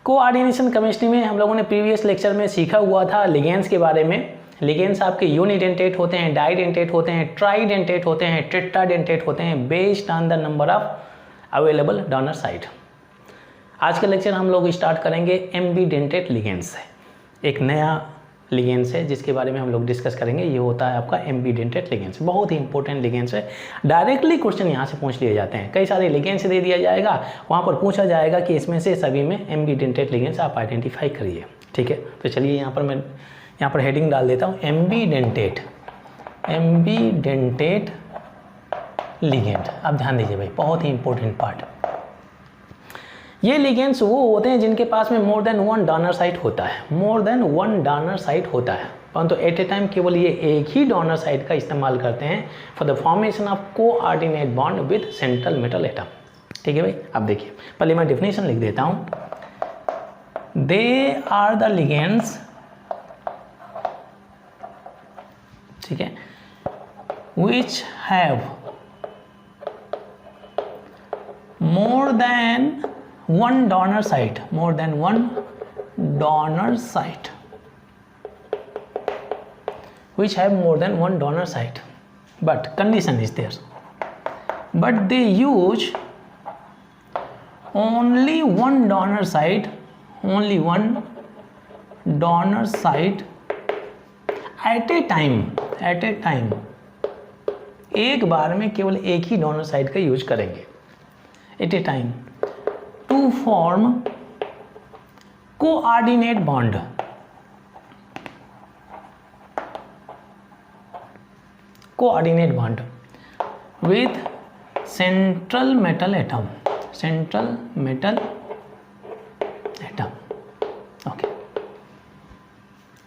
Coordination chemistry में हम लोगों ने प्रीवियस लेक्चर में सीखा हुआ था लिगेंड्स के बारे में। लिगेंड्स आपके यूनिडेंटेट होते हैं, डाइडेंटेट होते हैं, ट्राइडेंटेट होते हैं, टेट्राडेंटेट होते हैं based on the number of available donor site. आज के लेक्चर हम लोग स्टार्ट करेंगे एम्बीडेंटेट लिगेंड्स से। एक नया लिगेंड्स है जिसके बारे में हम लोग डिस्कस करेंगे। ये होता है आपका एम्बीडेंटेट लिगेंड्स, बहुत ही इंपॉर्टेंट लिगेंड्स है। डायरेक्टली क्वेश्चन यहाँ से पूछ लिए जाते हैं। कई सारे लिगेंड्स दे दिया जाएगा, वहाँ पर पूछा जाएगा कि इसमें से सभी में एम्बीडेंटेट लिगेंड्स आप आइडेंटिफाई करिए। ठीक है, तो चलिए यहाँ पर मैं हेडिंग डाल देता हूँ एम्बीडेंटेट लिगेंड। आप ध्यान दीजिए भाई, बहुत ही इंपॉर्टेंट पार्ट। ये लिगेंड्स वो होते हैं जिनके पास में more than one donor site होता है, मोर देन वन डोनर साइट होता है, परंतु एट ए टाइम केवल ये एक ही डोनर साइट का इस्तेमाल करते हैं for the formation of coordinate bond with central metal atom. ठीक है भाई, अब देखिए पहले मैं डिफिनेशन लिख देता हूँ। दे आर द लिगेंड्स, ठीक है, which have more than one donor site, more than one donor site, which have more than one donor site, but condition is there, but they use only one donor site, only one donor site at a time, एक बार में केवल एक ही donor side का use करेंगे at a time to form coordinate bond, with central metal atom, okay.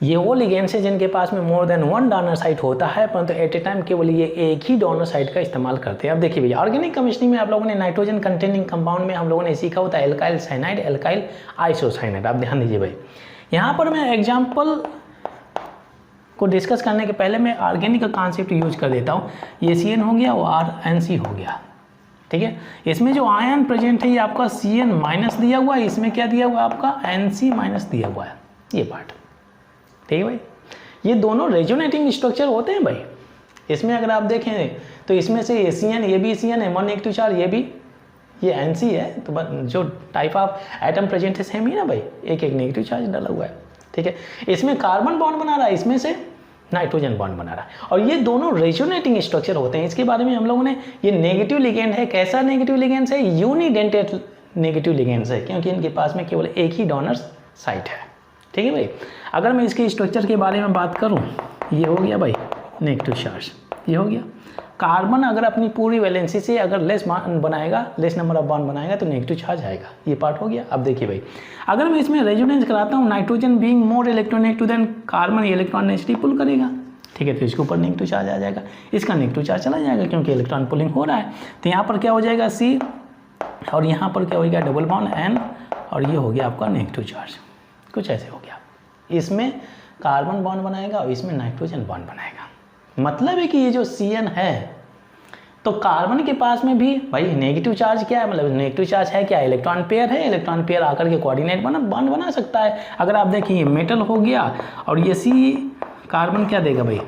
ये वो ligands है जिनके पास में more than one donor site होता है, परंतु एट ए टाइम केवल ये एक ही डोनर साइट का इस्तेमाल करते हैं। अब देखिए भैया, ऑर्गेनिक केमिस्ट्री में आप लोगों ने नाइट्रोजन कंटेनिंग कंपाउंड में हम लोगों ने सीखा होता है एल्काइल साइनाइड, एल्काइल आइसोसाइनाइड। आप ध्यान दीजिए भाई, यहाँ पर मैं एग्जाम्पल को डिस्कस करने के पहले मैं ऑर्गेनिक का कॉन्सेप्ट यूज कर देता हूँ। ये CN हो गया और RNC हो गया, ठीक है। इसमें जो आयन प्रेजेंट है ये आपका CN माइनस दिया हुआ है, इसमें क्या दिया हुआ है आपका NC माइनस दिया हुआ है, ये पार्ट। ठीक है भाई, ये दोनों रेजोनेटिंग स्ट्रक्चर होते हैं भाई। इसमें अगर आप देखें तो इसमें से ये CN, ये भी CN है, 1 नेगेटिव चार्ज, ये भी ये NC है, तो जो टाइप ऑफ एटम प्रेजेंट है सेम ही ना भाई, एक नेगेटिव चार्ज डाला हुआ है। ठीक है, इसमें कार्बन बॉन्ड बना रहा है, इसमें से नाइट्रोजन बॉन्ड बना रहा है, और ये दोनों रेजोनेटिंग स्ट्रक्चर होते हैं। इसके बारे में हम लोगों ने, ये नेगेटिव लिगेंड है। कैसा नेगेटिव लिगेंड है? यूनिडेंटेट नेगेटिव लिगेंड है, क्योंकि इनके पास में केवल एक ही डोनर साइट है। ठीक है भाई, अगर मैं इसके स्ट्रक्चर के बारे में बात करूं, ये हो गया भाई नेगेटिव चार्ज, ये हो गया। कार्बन अगर अपनी पूरी वैलेंसी से अगर लेस बनाएगा, लेस नंबर ऑफ बॉन्ड बनाएगा तो नेगेटिव चार्ज आएगा, ये पार्ट हो गया। अब देखिए भाई, अगर मैं इसमें रेजोनेंस कराता हूँ, nitrogen being more electronegative than carbon, ये इलेक्ट्रॉन नेगेटिव पुल करेगा, ठीक है, तो इसके ऊपर नेगेटिव चार्ज आ जाएगा, इसका नेगेटिव चार्ज चला जाएगा क्योंकि इलेक्ट्रॉन पुलिंग हो रहा है। तो यहाँ पर क्या हो जाएगा C, और यहाँ पर क्या हो गया डबल बॉन्ड N, और ये हो गया आपका नेगेटिव चार्ज, कुछ ऐसे हो गया। इसमें कार्बन बॉन्ड बनाएगा और इसमें नाइट्रोजन बॉन्ड बनाएगा। मतलब है कि ये जो CN है, तो कार्बन के पास में भी भाई नेगेटिव चार्ज क्या है, मतलब नेगेटिव चार्ज है क्या, इलेक्ट्रॉन पेयर है, इलेक्ट्रॉन पेयर आकर के कोऑर्डिनेट बॉन्ड बना सकता है। अगर आप देखिए मेटल हो गया और ये C, कार्बन क्या देगा भाई,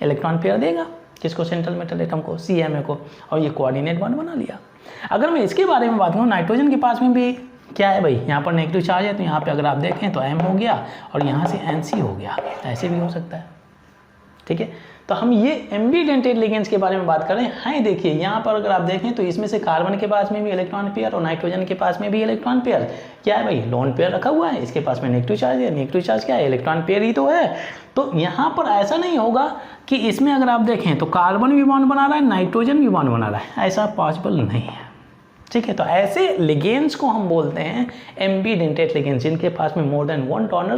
इलेक्ट्रॉन पेयर देगा, किसको, सेंट्रल मेटल एटम को, CMA को, और ये कोऑर्डिनेट बॉन्ड बना लिया। अगर मैं इसके बारे में बात करूँ, नाइट्रोजन के पास में भी क्या है भाई, यहाँ पर नेगेटिव चार्ज है, तो यहाँ पे अगर आप देखें तो M हो गया और यहाँ से NC हो गया, ऐसे भी हो सकता है। ठीक है, तो हम ये एम्बीडेंटेट लिगेंड्स के बारे में बात कर रहे हैं। देखिए यहाँ पर अगर आप देखें तो इसमें से कार्बन के पास में भी इलेक्ट्रॉन पेयर और नाइट्रोजन के पास में भी इलेक्ट्रॉन पेयर, क्या है भाई, लोन पेयर रखा हुआ है, इसके पास में नेगेटिव चार्ज है। नेगेटिव चार्ज क्या है, इलेक्ट्रॉन पेयर ही तो है। तो यहाँ पर ऐसा नहीं होगा कि इसमें अगर आप देखें तो कार्बन भी बॉन्ड बना रहा है, नाइट्रोजन भी बॉन्ड बना रहा है, ऐसा पॉसिबल नहीं है। ठीक है, तो ऐसे लिगेंड्स को हम बोलते हैं एम्बीडेंटेट लिगेंड्स, जिनके पास में more than one donor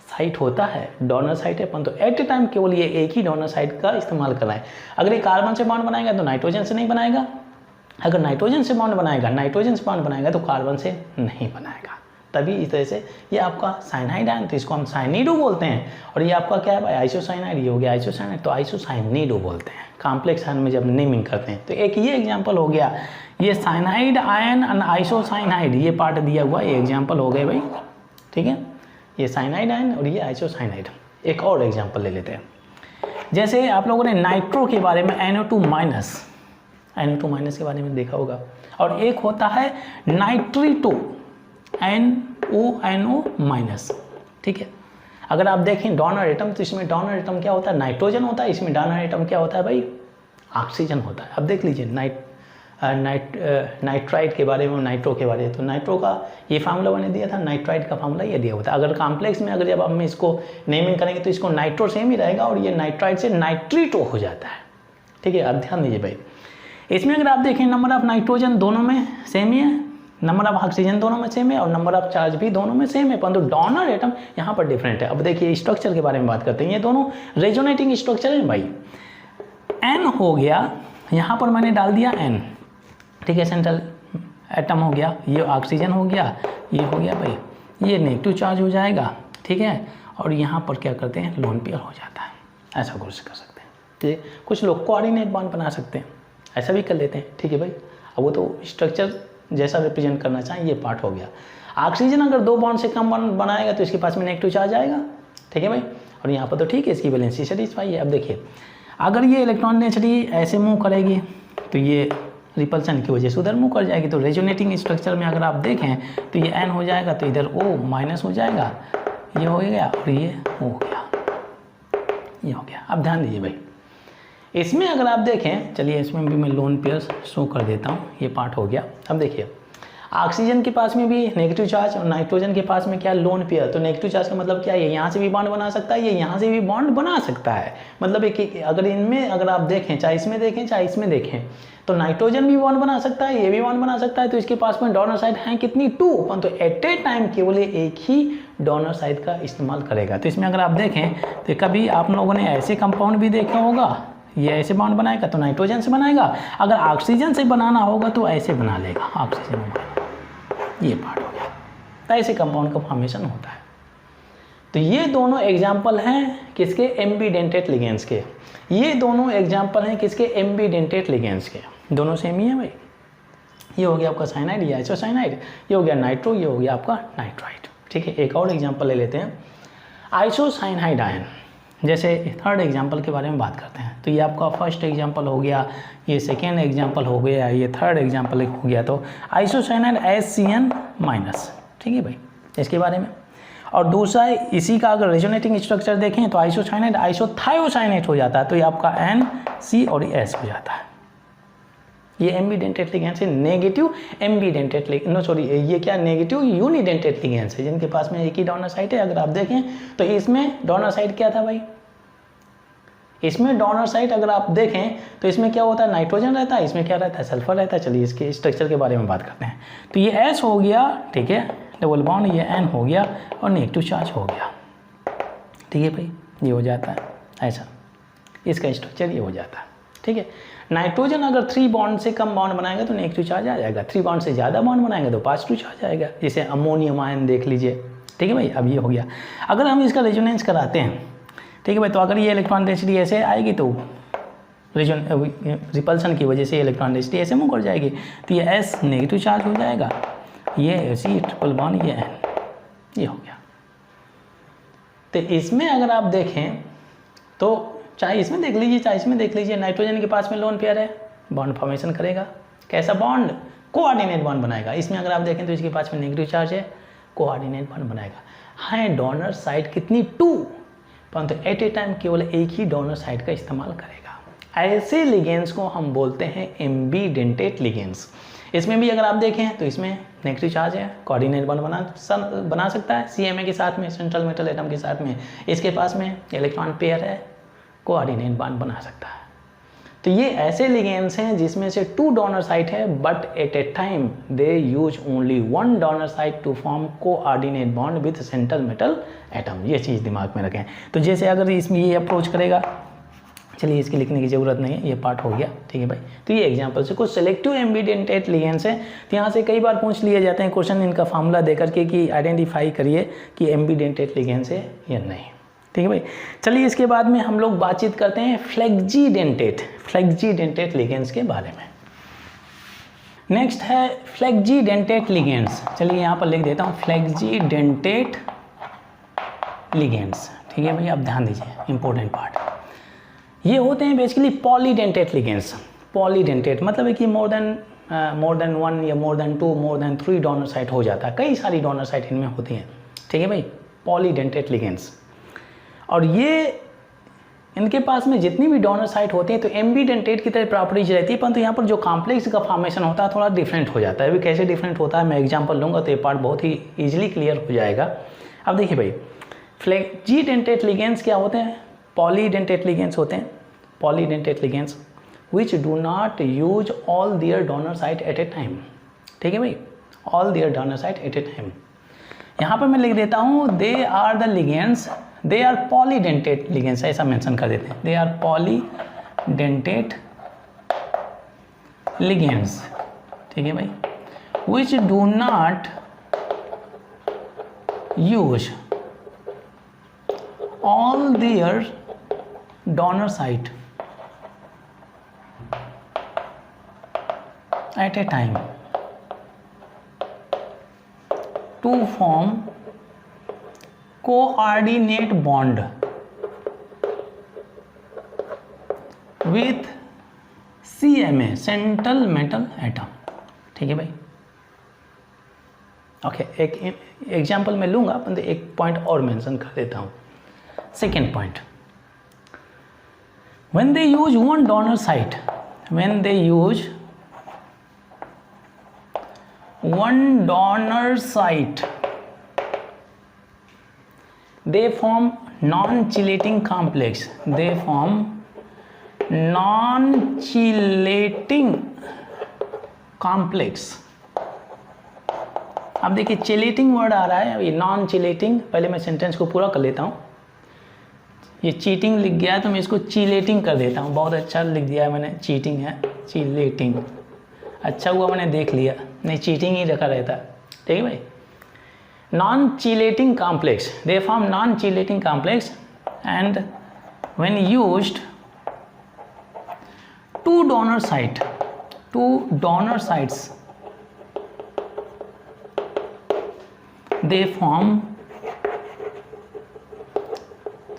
site होता है, डोनर साइट है, परंतु एट ए टाइम केवल ये एक ही डोनर साइट का इस्तेमाल कर रहा है। अगर ये कार्बन से बॉन्ड बनाएगा तो नाइट्रोजन से नहीं बनाएगा, अगर नाइट्रोजन से बॉन्ड बनाएगा तो कार्बन से नहीं बनाएगा। तभी इस तरह से ये आपका साइनाइड आयन, तो इसको हम साइनिडो बोलते हैं, और ये आपका क्या है भाई, आइसोसाइनाइड, ये हो गया आइसोसाइनाइड, तो आइसोसाइनिडो बोलते हैं कॉम्प्लेक्स आयन में जब नेमिंग करते हैं। तो एक ये एग्जांपल हो गया, ये साइनाइड आयन एंड आइसोसाइनाइड, ये पार्ट दिया हुआ, ये एग्जांपल हो गए भाई ठीक है, ये साइनाइड आयन और ये आइसोसाइनाइड। एक और एग्जांपल ले लेते हैं, जैसे आप लोगों ने नाइट्रो के बारे में NO2 माइनस के बारे में देखा होगा, और एक होता है नाइट्रीटो NO माइनस। ठीक है, अगर आप देखें डोनर एटम, तो इसमें डोनर एटम क्या होता है, नाइट्रोजन होता है, इसमें डोनर एटम क्या होता है भाई, ऑक्सीजन होता है। अब देख लीजिए नाइट्राइड के बारे में, नाइट्रो के बारे में, तो नाइट्रो का ये फार्मूला मैंने दिया था, नाइट्राइड का फार्मूला ये दिया होता है। अगर कॉम्प्लेक्स में अगर जब हम इसको नेमिंग करेंगे तो इसको नाइट्रो सेम ही रहेगा और ये नाइट्राइड से नाइट्रीटो हो जाता है। ठीक है, अब ध्यान दीजिए भाई, इसमें अगर आप देखें नंबर ऑफ नाइट्रोजन दोनों में सेम ही है, नंबर ऑफ ऑक्सीजन दोनों में सेम है और नंबर ऑफ चार्ज भी दोनों में सेम है, परंतु डोनर एटम यहाँ पर डिफरेंट है। अब देखिए स्ट्रक्चर के बारे में बात करते हैं, ये दोनों रेजोनेटिंग स्ट्रक्चर है भाई। N हो गया, यहाँ पर मैंने डाल दिया N, ठीक है, सेंट्रल एटम हो गया, ये ऑक्सीजन हो गया, ये हो गया भाई, ये नेगेटिव चार्ज हो जाएगा। ठीक है, और यहाँ पर क्या करते हैं, लोन पेयर हो जाता है। ऐसा कुछ कर सकते हैं, ये कुछ लोग कोऑर्डिनेट बॉन्ड बना सकते हैं, ऐसा भी कर लेते हैं। ठीक है भाई, अब वो तो स्ट्रक्चर जैसा रिप्रेजेंट करना चाहें, ये पार्ट हो गया। ऑक्सीजन अगर 2 बॉन्ड से कम बॉन्ड बनाएगा तो इसके पास में नेगेटिव चार्ज आएगा। ठीक है भाई, और यहाँ पर तो ठीक है, इसकी वैलेंसी सेटिस्फाई है। अब देखिए, अगर ये इलेक्ट्रॉन डेंसिटी ऐसे मूव करेगी तो ये रिपल्सन की वजह से उधर मूव कर जाएगी। तो रेजोनेटिंग स्ट्रक्चर में अगर आप देखें तो ये N हो जाएगा, तो इधर O माइनस हो जाएगा, ये हो गया और ये हो गया, ये हो गया। अब ध्यान दीजिए भाई, इसमें अगर आप देखें, चलिए इसमें भी मैं लोन पेयर शो कर देता हूँ, ये पार्ट हो गया। अब देखिए, ऑक्सीजन के पास में भी नेगेटिव चार्ज और नाइट्रोजन के पास में क्या, लोन पेयर। तो नेगेटिव चार्ज का मतलब क्या है, ये यहाँ से भी बॉन्ड बना सकता है, ये यहाँ से भी बॉन्ड बना सकता है। मतलब एक अगर इनमें अगर आप देखें, चाहे इसमें देखें चाहे इसमें देखें, तो नाइट्रोजन भी बॉन्ड बना सकता है, ये भी बॉन्ड बना सकता है। तो इसके पास में डोनर साइड है कितनी, 2, परंतु एट ए टाइम केवल एक ही डोनर साइड का इस्तेमाल करेगा। तो इसमें अगर आप देखें तो कभी आप लोगों ने ऐसे कंपाउंड भी देखा होगा, ये ऐसे बॉन्ड बनाएगा तो नाइट्रोजन से बनाएगा, अगर ऑक्सीजन से बनाना होगा तो ऐसे बना लेगा, ऑक्सीजन में ये पार्ट हो गया। तो ऐसे कंपाउंड का फॉर्मेशन होता है। तो ये दोनों एग्जाम्पल हैं किसके, एम्बीडेंटेट लिगेंड्स के। ये दोनों एग्जाम्पल हैं किसके, एम्बीडेंटेट लिगेंड्स के। दोनों सेम ही है भाई, ये हो गया आपका साइनाइड, ये आइसोसाइनाइड, ये हो गया नाइट्रो, ये हो गया आपका नाइट्राइड। ठीक है, एक और एग्जाम्पल ले लेते हैं, आइसोसाइनाइड आयन। जैसे थर्ड एग्जाम्पल के बारे में बात करते हैं, तो ये आपका फर्स्ट एग्जाम्पल हो गया, ये सेकेंड एग्जाम्पल हो गया, ये थर्ड एग्जाम्पल हो गया। तो आइसोसाइनाइड HCN माइनस, ठीक है भाई, इसके बारे में। और दूसरा इसी का अगर रेजोनेटिंग स्ट्रक्चर देखें तो आइसोसाइनाइड आइसोथायोसाइनेट हो जाता है, तो ये आपका N C और S हो जाता है। ये एम्बीडेंटेट लिगेंड्स है, नेगेटिव एम्बीडेंटेट ये क्या, नेगेटिव यूनिडेंटेट लिगेंड्स है, जिनके पास में एक ही डोनर साइट है। अगर आप देखें तो इसमें डोनर साइट क्या था भाई, इसमें डोनर साइट अगर आप देखें तो इसमें क्या होता है, नाइट्रोजन रहता है, इसमें क्या रहता है, सल्फर रहता है। चलिए इसके स्ट्रक्चर के बारे में बात करते हैं। तो ये S हो गया, ठीक है, डबल बॉन्ड, ये N हो गया और नेगेटिव चार्ज हो गया। ठीक है भाई, ये हो जाता है ऐसा, इसका स्ट्रक्चर ये हो जाता है। ठीक है, नाइट्रोजन अगर 3 बॉन्ड से कम बॉन्ड बनाएगा तो नेगेटिव चार्ज आ जाएगा, 3 बॉन्ड से ज़्यादा बॉन्ड बनाएगा तो पॉजिटिव चार्ज आएगा। जैसे अमोनियम आयन देख लीजिए। ठीक है भाई, अब ये हो गया। अगर हम इसका रेजोनेंस कराते हैं, ठीक है भाई, तो अगर ये इलेक्ट्रॉन डेंसिटी ऐसे आएगी तो रिपल्सन की वजह से इलेक्ट्रॉन डेंसिटी ऐसे मूव कर जाएगी, तो ये S नेगेटिव चार्ज हो जाएगा, ये C ट्रिपल बॉन्ड, ये N, ये हो गया। तो इसमें अगर आप देखें तो चाहे इसमें देख लीजिए चाहे इसमें देख लीजिए, नाइट्रोजन के पास में लोन पेयर है, बॉन्ड फॉर्मेशन करेगा। कैसा बॉन्ड, कोऑर्डिनेट बॉन्ड बनाएगा। इसमें अगर आप देखें तो इसके पास में नेगेटिव चार्ज है, कोऑर्डिनेट बॉन्ड बनाएगा। हाँ, डोनर साइड कितनी, 2, परंतु एट ए टाइम केवल एक ही डोनर साइड का इस्तेमाल करेगा। ऐसे लिगेंड्स को हम बोलते हैं एम्बीडेंटेट लिगेंड्स। इसमें भी अगर आप देखें तो इसमें नेगेटिव चार्ज है, कोऑर्डिनेट बॉन्ड बना सकता है CMA के साथ में, सेंट्रल मेटल एटम के साथ में। इसके पास में इलेक्ट्रॉन पेयर है, कोऑर्डिनेट बॉन्ड बना सकता है। तो ये ऐसे लिगेंड्स हैं जिसमें से 2 डोनर साइट है, but at a time they use only 1 donor site to form coordinate bond with central metal atom. ये चीज़ दिमाग में रखें। तो जैसे अगर इसमें ये अप्रोच करेगा, चलिए इसकी लिखने की ज़रूरत नहीं है, ये पार्ट हो गया। ठीक है भाई, तो ये एग्जांपल से कुछ सेलेक्टिव एम्बीडेंटेट लिगेंड्स हैं। तो यहाँ से कई बार पूछ लिए जाते हैं क्वेश्चन, इनका फार्मूला दे करके कि आइडेंटिफाई करिए कि एम्बीडेंटेट लिगेंड्स है या नहीं। ठीक है भाई, चलिए इसके बाद में हम लोग बातचीत करते हैं फ्लेक्जीडेंटेट लिगेंड्स के बारे में। नेक्स्ट है फ्लेक्जीडेंटेट लिगेंड्स। चलिए यहाँ पर लिख देता हूँ फ्लेक्जीडेंटेट लिगेंड्स। ठीक है भैया, आप ध्यान दीजिए, इंपॉर्टेंट पार्ट। ये होते हैं बेसिकली पॉलीडेंटेट लिगेंड्स। पॉलीडेंटेट मतलब है कि मोर देन वन या more than two, more than 3 donor site हो जाता है, कई सारी डोनर साइट इनमें होती हैं। ठीक है भाई, पॉलीडेंटेट लिगेंड्स। और ये इनके पास में जितनी भी डोनर साइट होती है तो एम्बीडेंटेट की तरह प्रॉपर्टीज रहती है, परंतु यहाँ पर जो कॉम्प्लेक्स का फॉर्मेशन होता है थोड़ा डिफरेंट हो जाता है। अभी कैसे डिफरेंट होता है मैं एग्जांपल लूँगा तो ये पार्ट बहुत ही ईजिली क्लियर हो जाएगा। अब देखिए भाई, फ्लेक्जीडेंटेट लिगेंड्स क्या होते हैं? पॉलीडेंटेट लिगेंड्स होते हैं। Polydentate ligands which do not use all their donor site at a time. ठीक है भाई, all their donor site at a time. यहाँ पर मैं लिख देता हूँ they are the ligands, they are polydentate ligands, ऐसा मेंशन कर देते हैं, दे आर पॉलीडेंटेट लिगेंड्स। ठीक है भाई, विच do not use all their donor site at a time to form coordinate bond with CMA, central metal atom। ठीक है भाई, ओके, एक एग्जाम्पल मैं लूंगा, परंतु एक पॉइंट और मेंशन कर देता हूँ। Second point, when they use one donor site, when they use one donor site, they form non-chelating complex. They form non-chelating complex। अब देखिए चिलेटिंग वर्ड आ रहा है, अभी नॉन चिलेटिंग, पहले मैं सेंटेंस को पूरा कर लेता हूँ। ये चीटिंग लिख गया है तो मैं इसको चिलेटिंग कर देता हूँ। बहुत अच्छा लिख दिया है मैंने, चीटिंग है, चिलेटिंग। अच्छा हुआ मैंने देख लिया, नहीं चीटिंग ही रखा रहता। ठीक है भाई, non chelating complex, they form non chelating complex and when used two donor sites they form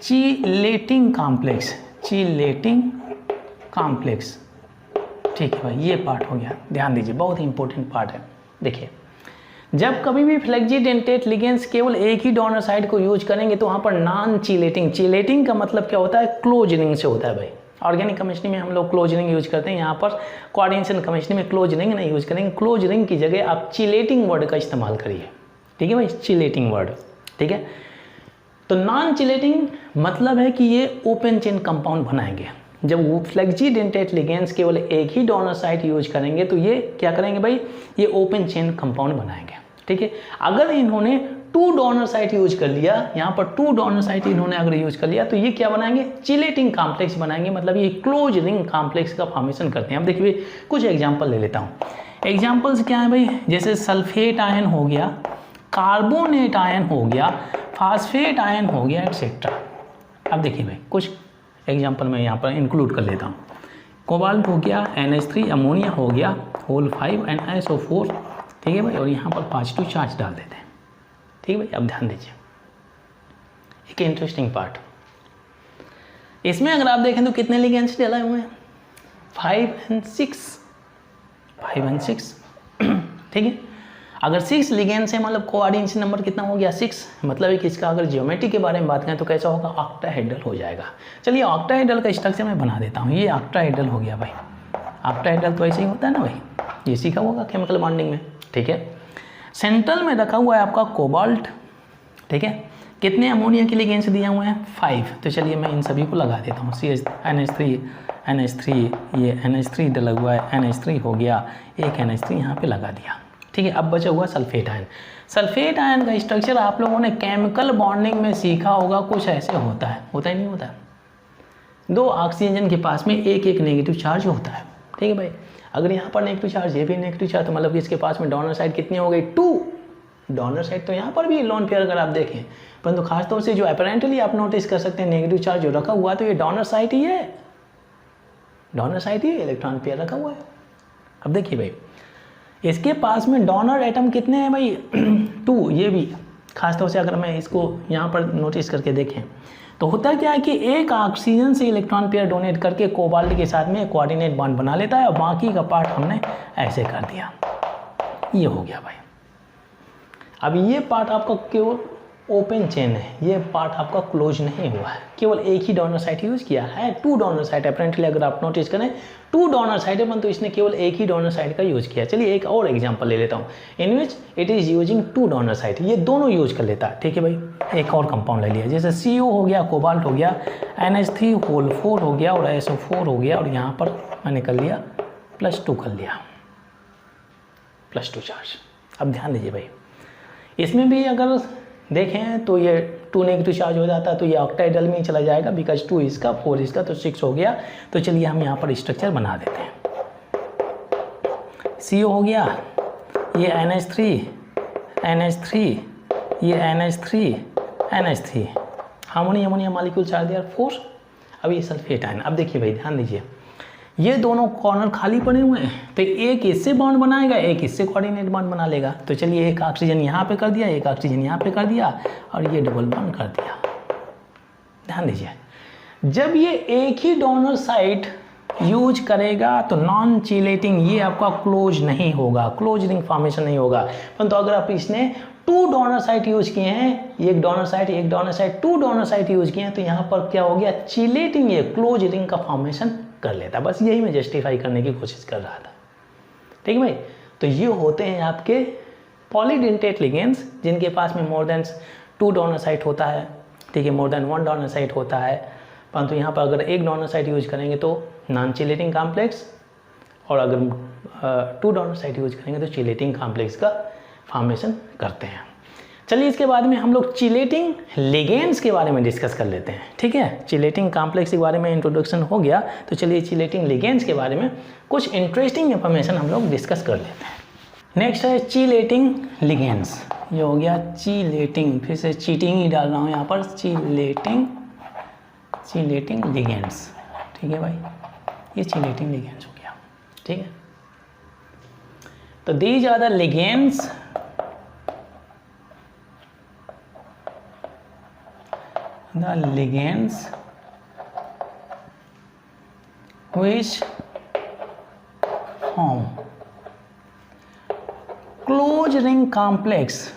chelating complex। ठीक है भाई, ये पार्ट हो गया, ध्यान दीजिए, बहुत ही इंपॉर्टेंट पार्ट है। देखिए, जब कभी भी फ्लेक्जीडेंटेट लिगेंड्स केवल एक ही डोनर साइट को यूज करेंगे तो वहाँ पर नॉन चिलेटिंग का मतलब क्या होता है? क्लोज रिंग से होता है भाई। ऑर्गेनिक केमिस्ट्री में हम लोग क्लोज रिंग यूज करते हैं, यहाँ पर कोऑर्डिनेशन केमिस्ट्री में क्लोज रिंग नहीं यूज करेंगे। क्लोज रिंग की जगह आप चिलेटिंग वर्ड का इस्तेमाल करिए। ठीक है भाई, चिलेटिंग वर्ड। ठीक है, तो नॉन चिलेटिंग मतलब है कि ये ओपन चेन कंपाउंड बनाएंगे। जब वो फ्लेक्जीडेंटेट लिगेंड्स केवल एक ही डोनर साइट यूज करेंगे तो ये क्या करेंगे भाई? ये ओपन चेन कंपाउंड बनाएंगे। ठीक है, अगर इन्होंने 2 डोनर साइट यूज कर लिया, यहाँ पर 2 डोनर साइट इन्होंने अगर यूज कर लिया तो ये क्या बनाएंगे? चिलेटिंग कॉम्प्लेक्स बनाएंगे, मतलब ये क्लोज रिंग कॉम्प्लेक्स का फॉर्मेशन करते हैं। अब देखिए कुछ एग्जाम्पल ले लेता हूँ। एग्जाम्पल्स क्या है भाई? जैसे सल्फेट आयन हो गया, कार्बोनेट आयन हो गया, फास्फेट आयन हो गया, एक्सेट्रा। अब देखिए भाई, कुछ एग्जाम्पल मैं यहाँ पर इंक्लूड कर लेता हूँ। कोबाल्ट हो गया, NH3, अमोनिया हो गया, होल 5 एंड SO4। ठीक है भाई, और यहाँ पर पॉजिटिव चार्ज डाल देते हैं। ठीक है भाई, अब ध्यान दीजिए, एक इंटरेस्टिंग पार्ट। इसमें अगर आप देखें तो कितने लिगेंड्स डले हुए हैं? 5 and 6। ठीक है, अगर 6 लिगेंड्स है मतलब कोऑर्डिनेशन नंबर कितना हो गया? 6। मतलब है कि इसका अगर ज्योमेट्री के बारे में बात करें तो कैसा होगा? ऑक्टाहेड्रल हो जाएगा। चलिए ऑक्टाहेड्रल का स्ट्रक्चर मैं बना देता हूँ। ये ऑक्टाहेड्रल हो गया भाई। ऑक्टाहेड्रल तो ऐसे ही होता है ना भाई, ये सीखा होगा केमिकल बॉन्डिंग में। ठीक है, सेंट्रल में रखा हुआ है आपका कोबाल्ट। ठीक है, कितने अमोनिया के लिगेंड्स दिए हुए हैं? 5। तो चलिए मैं इन सभी को लगा देता हूँ। NH3, ये NH3 डला हुआ है, NH3 हो गया, एक NH3 यहाँ पे लगा दिया। ठीक है, अब बचा हुआ सल्फेट आयन। सल्फेट आयन का स्ट्रक्चर आप लोगों ने केमिकल बॉन्डिंग में सीखा होगा, कुछ ऐसे होता है, होता ही नहीं होता? 2 ऑक्सीजन के पास में एक नेगेटिव चार्ज होता है। ठीक है भाई, अगर यहाँ पर नेगेटिव चार्ज, ये भी नेगेटिव चार्ज, तो मतलब कि इसके पास में डोनर साइड कितनी हो गई? 2 डोनर साइड। तो यहाँ पर भी लोन पेयर अगर आप देखें, परंतु खासतौर से जो अपेरेंटली आप नोटिस कर सकते हैं नेगेटिव चार्ज जो रखा हुआ, तो ये डोनर साइड ही है, डोनर साइड ही इलेक्ट्रॉन पेयर रखा हुआ है। अब देखिए भाई, इसके पास में डोनर एटम कितने हैं भाई 2। ये भी खासतौर से अगर मैं इसको यहाँ पर नोटिस करके देखें तो होता क्या है कि एक ऑक्सीजन से इलेक्ट्रॉन पेयर डोनेट करके कोबाल्ट के साथ में कोऑर्डिनेट बॉन्ड बना लेता है और बाकी का पार्ट हमने ऐसे कर दिया। ये हो गया भाई। अब ये पार्ट आपका केवल ओपन चेन है, ये पार्ट आपका क्लोज नहीं हुआ है, केवल एक ही डोनर साइट यूज़ किया है। 2 डोनर साइट अपेरेंटली अगर आप नोटिस करें 2 डोनर साइट है, तो इसने केवल एक ही डोनर साइट का यूज़ किया। चलिए एक और एग्जांपल ले लेता हूँ in which it is using 2 donor site. ये दोनों यूज कर लेता है, ठीक है भाई। एक और कंपाउंड ले लिया, जैसे CO हो गया, कोबाल्ट हो गया, NH3 हो गया और SO4 हो गया, और यहाँ पर मैंने कर लिया +2 कर लिया, +2 चार्ज। अब ध्यान दीजिए भाई, इसमें भी अगर देखें तो ये 2 नेगेटिव चार्ज हो जाता है, तो ये ऑक्टाइडल में ही चला जाएगा, बिकॉज 2 इसका 4 इसका, तो 6 हो गया। तो चलिए हम यहाँ पर स्ट्रक्चर बना देते हैं। CO हो गया, ये NH3, ये NH3, अमोनिया मालिक्यूल चार्ज दिया 4। अब ये सल्फेट आयन। अब देखिए भाई ध्यान दीजिए, ये दोनों कॉर्नर खाली पड़े हुए हैं, तो एक इससे बॉन्ड बनाएगा, एक इससे कोऑर्डिनेट बॉन्ड बना लेगा। तो चलिए एक ऑक्सीजन यहाँ पे कर दिया, एक ऑक्सीजन यहाँ पे कर दिया, और ये डबल बॉन्ड कर दिया। ध्यान दीजिए, जब ये एक ही डोनर साइट यूज करेगा तो नॉन चिलेटिंग, ये आपका क्लोज नहीं होगा, क्लोज रिंग फॉर्मेशन नहीं होगा। परंतु अगर आप इसने 2 डोनर साइट यूज किए हैं, एक donor site 2 donor site use किए हैं, तो यहाँ पर क्या हो गया, चिलेटिंग, ये क्लोज रिंग का फॉर्मेशन कर लेता। बस यही मैं जस्टिफाई करने की कोशिश कर रहा था, ठीक है भाई। तो ये होते हैं आपके पॉलीडेंटेट लिगेंड्स, जिनके पास में मोर देन 2 डोनर साइट होता है, ठीक है, मोर देन 1 डोनर साइट होता है। परंतु यहाँ पर अगर एक डोनर साइट यूज करेंगे तो नॉन चिलेटिंग कॉम्प्लेक्स, और अगर 2 डोनर साइट यूज करेंगे तो चिलेटिंग कॉम्प्लेक्स का फॉर्मेशन करते हैं। चलिए इसके बाद में हम लोग चिलेटिंग लिगेंड्स के बारे में डिस्कस कर लेते हैं, ठीक है। चिलेटिंग कॉम्प्लेक्स के बारे में इंट्रोडक्शन हो गया, तो चलिए चिलेटिंग लिगेंड्स के बारे में कुछ इंटरेस्टिंग इंफॉर्मेशन हम लोग डिस्कस कर लेते हैं। नेक्स्ट है चिलेटिंग लिगेंड्स। ये हो गया चिलेटिंग, फिर से चीटिंग ही डाल रहा हूँ यहाँ पर, चिलेटिंग लिगेंड्स, ठीक है भाई। ये चिलेटिंग लिगेंड्स हो गया, ठीक है। तो these are the ligands which form closed ring complex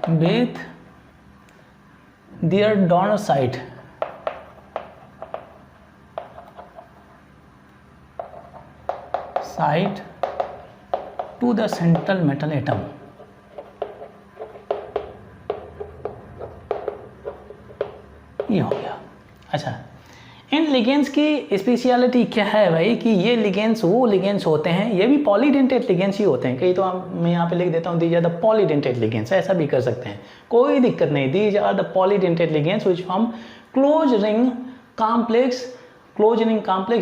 with their donor site to the central metal atom। ये हो गया। अच्छा, इन लिगेंड्स की स्पेशलिटी क्या है भाई, कि ये लिगेंड्स वो लिगेंड्स होते हैं, ये भी पॉलीडेंटेट लिगेंड्स ही होते हैं। कई तो मैं यहाँ पे लिख देता हूँ these are the polydentate ligands, ऐसा भी कर सकते हैं, कोई दिक्कत नहीं। These are the polydentate ligands which form close ring complex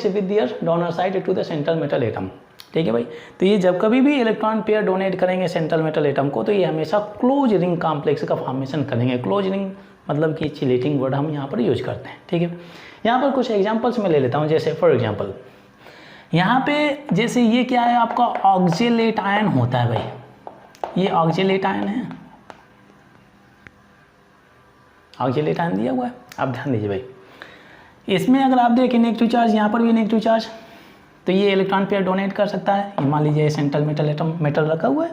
with their donor site to the central metal atom, ठीक है भाई। तो ये जब कभी भी इलेक्ट्रॉन पेयर डोनेट करेंगे सेंट्रल मेटल एटम को, तो ये हमेशा क्लोज रिंग कॉम्प्लेक्स का फॉर्मेशन करेंगे। क्लोज रिंग मतलब कि चिलेटिंग वर्ड हम यहाँ पर यूज करते हैं, ठीक है। यहाँ पर कुछ एग्जांपल्स मैं ले लेता हूँ, जैसे फॉर एग्जांपल यहाँ पे जैसे ये क्या है, आपका ऑक्जेलेट आयन होता है भाई, ये ऑक्जेलेट आयन है, ऑक्जेलेट आयन दिया हुआ है। अब ध्यान दीजिए भाई, इसमें अगर आप देखें नेगेटिव चार्ज, यहाँ पर भी नेगेटिव चार्ज, तो ये इलेक्ट्रॉन पेयर डोनेट कर सकता है। ये मान लीजिए सेंट्रल मेटल रखा हुआ है,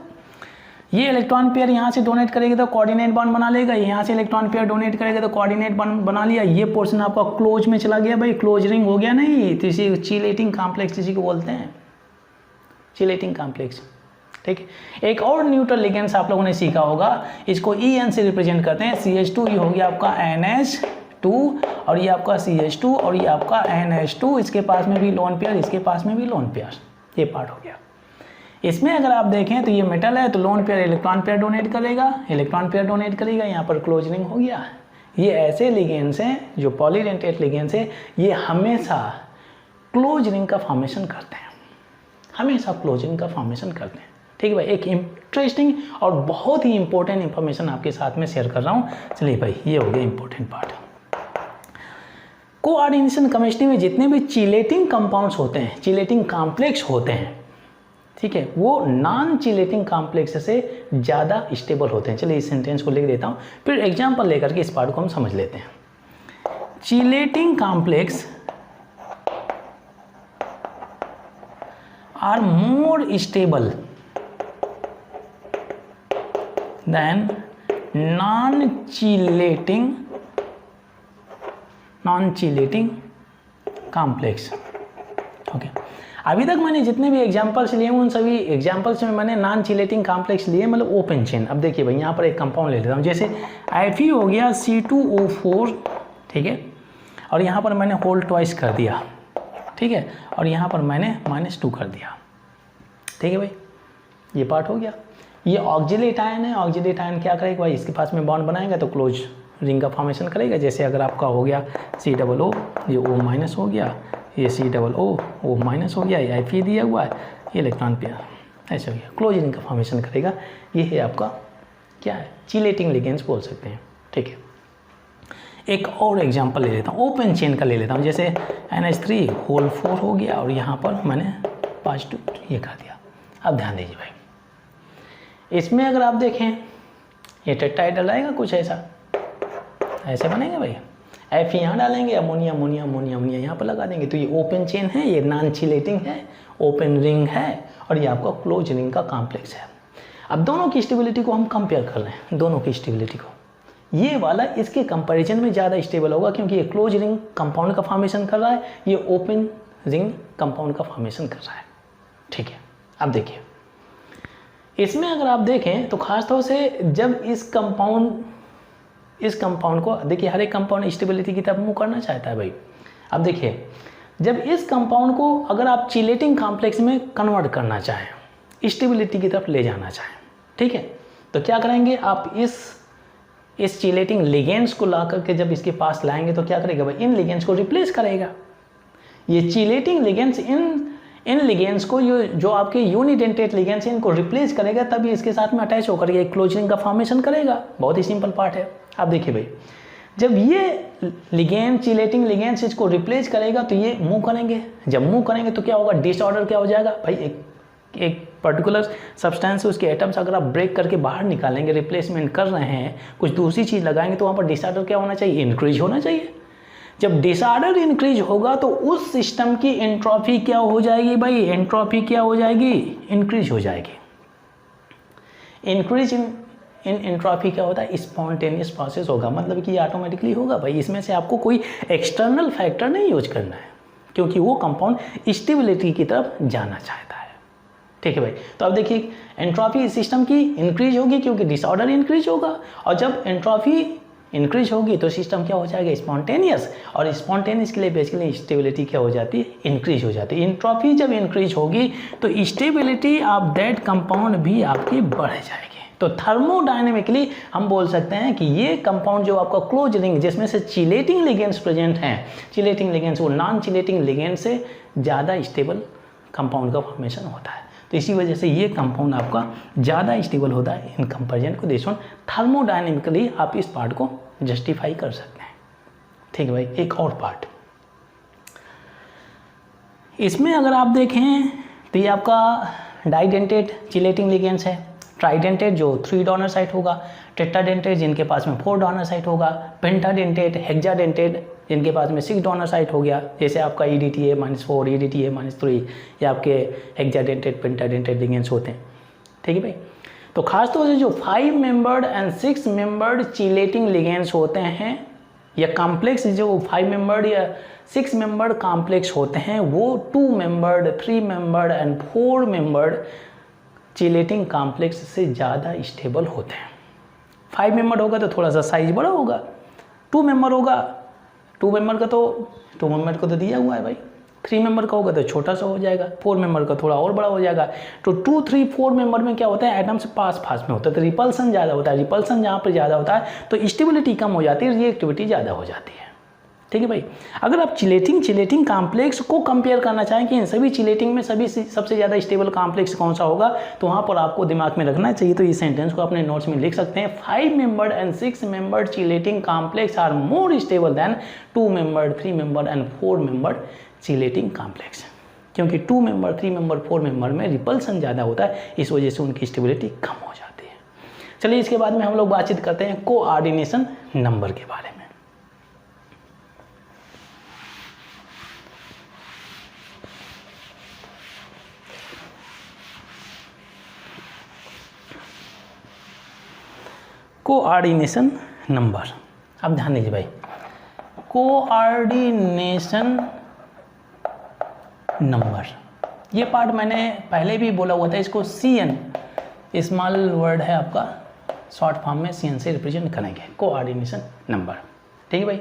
ये इलेक्ट्रॉन पेयर यहाँ से डोनेट करेगा तो कोऑर्डिनेट बॉन्ड बना लेगा, यहाँ से इलेक्ट्रॉन पेयर डोनेट करेगा तो कोऑर्डिनेट बॉन्ड बना लिया। ये पोर्शन आपका क्लोज में चला गया भाई, क्लोज रिंग हो गया नहीं, तो इसी चिलेटिंग कॉम्प्लेक्स इसी को बोलते हैं, चिलेटिंग कॉम्प्लेक्स, ठीक है। एक और न्यूट्रल लिगेंड्स आप लोगों ने सीखा होगा, इसको EN से रिप्रेजेंट करते हैं। CH2 ये हो गया आपका NH2, और ये आपका CH2, और ये आपका NH2, इसके पास में भी लोन पेयर, इसके पास में भी लोन पेयर, ये पार्ट हो गया। इसमें अगर आप देखें तो ये मेटल है, तो lone pair electron pair donate करेगा, यहाँ पर क्लोज रिंग हो गया। ये ऐसे लिगेंड्स हैं जो पॉलीडेंटेट लिगेंड्स हैं, ये हमेशा क्लोज रिंग का फॉर्मेशन करते हैं, ठीक है भाई, एक इंटरेस्टिंग और बहुत ही इंपॉर्टेंट इंफॉर्मेशन आपके साथ में शेयर कर रहा हूँ। चलिए भाई, ये हो गया इंपॉर्टेंट पार्ट। कोऑर्डिनेशन केमिस्ट्री में जितने भी चिलेटिंग कंपाउंड्स होते हैं, चिलेटिंग कॉम्प्लेक्स होते हैं, ठीक है, वो नॉन चिलेटिंग कॉम्प्लेक्स से ज़्यादा स्टेबल होते हैं। चलिए इस सेंटेंस को लिख देता हूँ, फिर एग्जाम्पल लेकर के इस पार्ट को हम समझ लेते हैं। Chelating complex are more stable than non chelating complex. Okay, अभी तक मैंने जितने भी एग्जांपल्स लिए उन सभी एग्जांपल्स में मैंने नॉन चिलेटिंग कॉम्प्लेक्स लिए, मतलब ओपन चेन। अब देखिए भाई, यहाँ पर एक कंपाउंड ले लेता हूँ, जैसे Fe हो गया C2O4, ठीक है, और यहाँ पर मैंने होल ट्वाइस कर दिया, ठीक है, और यहाँ पर मैंने -2 कर दिया, ठीक है भाई, ये पार्ट हो गया। ये ऑक्जिलेट आयन है, ऑक्जिलेट आयन क्या करेगा भाई, इसके पास में बॉन्ड बनाएगा तो क्लोज रिंग का फॉर्मेशन करेगा। जैसे अगर आपका हो गया COO, ये O- हो गया, ये COO, O- हो गया, ये Fe दिया हुआ है, ये इलेक्ट्रॉन पेयर ऐसे हो गया, क्लोज रिंग का फॉर्मेशन करेगा। ये है आपका क्या है, चिलेटिंग लिगेंड्स बोल सकते हैं, ठीक है। एक और एग्जांपल ले लेता हूँ, ओपन चेन का ले लेता हूँ, जैसे NH3 हो गया और यहाँ पर मैंने 5 ये कर दिया। अब ध्यान दीजिए भाई, इसमें अगर आप देखें ये टेट्राहेड्रल आएगा कुछ ऐसे बनेगा भाई। F यहाँ डालेंगे, अमोनिया अमोनिया अमोनिया अमोनिया यहाँ पर लगा देंगे, तो ये ओपन चेन है, ये नॉन चिलेटिंग है, ओपन रिंग है, और ये आपका क्लोज रिंग का कॉम्प्लेक्स है। अब दोनों की स्टेबिलिटी को हम कंपेयर कर रहे हैं, दोनों की स्टेबिलिटी को, ये वाला इसके कंपैरिजन में ज़्यादा स्टेबल होगा क्योंकि ये क्लोज रिंग कंपाउंड का फॉर्मेशन कर रहा है, ये ओपन रिंग कंपाउंड का फॉर्मेशन कर रहा है, ठीक है। अब देखिए इसमें अगर आप देखें तो खासतौर से जब इस कंपाउंड को देखिए, हर एक कंपाउंड स्टेबिलिटी की तरफ मूव करना चाहता है भाई। अब देखिए, जब इस कंपाउंड को अगर आप चिलेटिंग कॉम्प्लेक्स में कन्वर्ट करना चाहें, स्टेबिलिटी की तरफ ले जाना चाहें, ठीक है, तो क्या करेंगे आप, इस चिलेटिंग लिगेंड्स को ला करके जब इसके पास लाएंगे तो क्या करेगा भाई, इन लिगेंड्स को रिप्लेस करेगा। ये चिलेटिंग लिगेंड्स इन लिगेंड्स को, जो आपके यूनिडेंटेट लिगेंड्स हैं, इनको रिप्लेस करेगा, तभी इसके साथ में अटैच होकर के क्लोज रिंग का फॉर्मेशन करेगा। बहुत ही सिंपल पार्ट है। आप देखिए भाई, जब ये लिगेंड, चिलेटिंग लिगेंड्स इसको रिप्लेस करेगा तो ये मूव करेंगे, जब मूव करेंगे तो क्या होगा, डिसऑर्डर क्या हो जाएगा भाई, एक पर्टिकुलर सब्सटेंस से उसके एटम्स अगर आप ब्रेक करके बाहर निकालेंगे, रिप्लेसमेंट कर रहे हैं, कुछ दूसरी चीज़ लगाएंगे, तो वहाँ पर डिसऑर्डर क्या होना चाहिए, इंक्रीज होना चाहिए। जब डिसऑर्डर इंक्रीज होगा तो उस सिस्टम की एंट्रोपी क्या हो जाएगी भाई, एंट्रोपी क्या हो जाएगी, इंक्रीज हो जाएगी। इंक्रीज इन एंट्रोपी क्या होता है, स्पॉन्टेनियस प्रोसेस होगा, मतलब कि ये ऑटोमेटिकली होगा भाई। इसमें से आपको कोई एक्सटर्नल फैक्टर नहीं यूज करना है, क्योंकि वो कंपाउंड स्टेबिलिटी की तरफ जाना चाहता है, ठीक है भाई। तो अब देखिए, एंट्रोपी सिस्टम की इंक्रीज होगी क्योंकि डिसऑर्डर इंक्रीज होगा, और जब एंट्रोपी इंक्रीज होगी तो सिस्टम क्या हो जाएगा, स्पॉन्टेनियस, और स्पॉन्टेनियस के लिए बेसिकली स्टेबिलिटी क्या हो जाती है, इंक्रीज हो जाती है। एंट्रोपी जब इंक्रीज होगी तो स्टेबिलिटी ऑफ दैट कंपाउंड भी आपकी बढ़ जाएगी। तो थर्मोडायनेमिकली हम बोल सकते हैं कि ये कंपाउंड जो आपका क्लोज रिंग, जिसमें से चिलेटिंग लिगेंड्स प्रेजेंट हैं, चिलेटिंग लिगेंड्स वो नॉन चिलेटिंग लिगेंड से ज़्यादा स्टेबल कंपाउंड का फॉर्मेशन होता है। तो इसी वजह से ये कंपाउंड आपका ज़्यादा स्टेबल होता है इन कंपेरिजन को। दिस वन थर्मोडायनेमिकली आप इस पार्ट को जस्टिफाई कर सकते हैं, ठीक है भाई। एक और पार्ट इसमें अगर आप देखें तो ये आपका डाइडेंटेट चिलेटिंग लिगेंड्स है, ट्राइडेंटेट जो 3 डोनर साइट होगा, टेट्राडेंटेट जिनके पास में 4 डोनर साइट होगा, पेंटाडेंटेट, हेक्साडेंटेट जिनके पास में 6 डोनर साइट हो गया, जैसे आपका EDTA -4, EDTA -3, ये आपके हेक्साडेंटेट पेंटाडेंटेट लिगेंड्स होते हैं, ठीक है भाई। तो खासतौर से जो 5 membered and 6 membered chelating ligands होते हैं, या कॉम्प्लेक्स जो 5 मेंबर्ड या 6 मेंबर्ड कॉम्प्लेक्स होते हैं, वो 2 membered, 3 membered and 4 membered chelating complex से ज़्यादा स्टेबल होते हैं। 5 मेंबर होगा तो थोड़ा सा साइज बड़ा होगा, 2 मेंबर होगा, 2 मेंबर का तो 2 मेंबर को तो दिया हुआ है भाई, 3 मेंबर का होगा तो छोटा सा हो जाएगा, 4 मेंबर का थोड़ा और बड़ा हो जाएगा। तो 2, 3, 4 मेंबर में क्या होता है, एटम्स पास में होता है, तो रिपल्सन ज़्यादा होता है। रिपल्सन जहाँ पर ज़्यादा होता है तो स्टेबिलिटी कम हो जाती है, रिएक्टिविटी ज़्यादा हो जाती है, ठीक है भाई। अगर आप चिलेटिंग कॉम्प्लेक्स को कंपेयर करना चाहें कि इन सभी चिलेटिंग में सबसे ज़्यादा स्टेबल कॉम्प्लेक्स कौन सा होगा, तो वहाँ पर आपको दिमाग में रखना चाहिए। तो इस सेंटेंस को अपने नोट्स में लिख सकते हैं, 5 membered and 6 membered chelating complex are more stable than 2 membered 3 membered and 4 membered chelating complex. क्योंकि 2 मेंबर 3 मेंबर 4 मेंबर में रिपल्सन ज़्यादा होता है, इस वजह से उनकी स्टेबिलिटी कम हो जाती है। चलिए इसके बाद में हम लोग बातचीत करते हैं कोऑर्डिनेशन नंबर के बारे में। कोऑर्डिनेशन नंबर, अब ध्यान दीजिए भाई, कोऑर्डिनेशन नंबर ये पार्ट मैंने पहले भी बोला हुआ था, इसको CN स्मॉल वर्ड है आपका, शॉर्ट फॉर्म में CN से रिप्रेजेंट करेंगे कोऑर्डिनेशन नंबर। ठीक है भाई।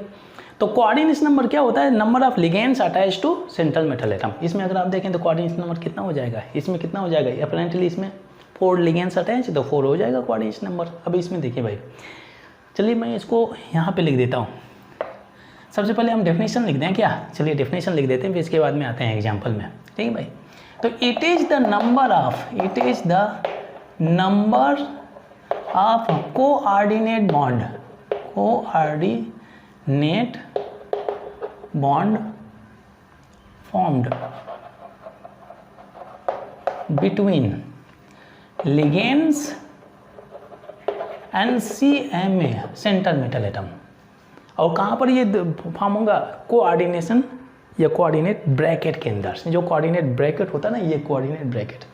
तो कोऑर्डिनेशन नंबर क्या होता है, number of ligands attach to central metal atom. इसमें अगर आप देखें तो कोऑर्डिनेशन नंबर कितना हो जाएगा, इसमें कितना हो जाएगा, अपेरेंटली इसमें 4 लिगेंड्स अटैच, तो 4 हो जाएगा कोऑर्डिनेशन नंबर। अब इसमें देखिए भाई, चलिए मैं इसको यहाँ पे लिख देता हूँ। सबसे पहले हम डेफिनेशन लिख दें क्या, चलिए डेफिनेशन लिख देते हैं, फिर इसके बाद में आते हैं एग्जाम्पल में। ठीक है भाई। तो it is the number of coordinate bond formed between ligands and CMA central metal atom. और कहाँ पर ये फॉर्म होगा, कोऑर्डिनेशन या कोऑर्डिनेट ब्रैकेट के अंदर। जो कोऑर्डिनेट ब्रैकेट होता है ना, ये कोऑर्डिनेट ब्रैकेट,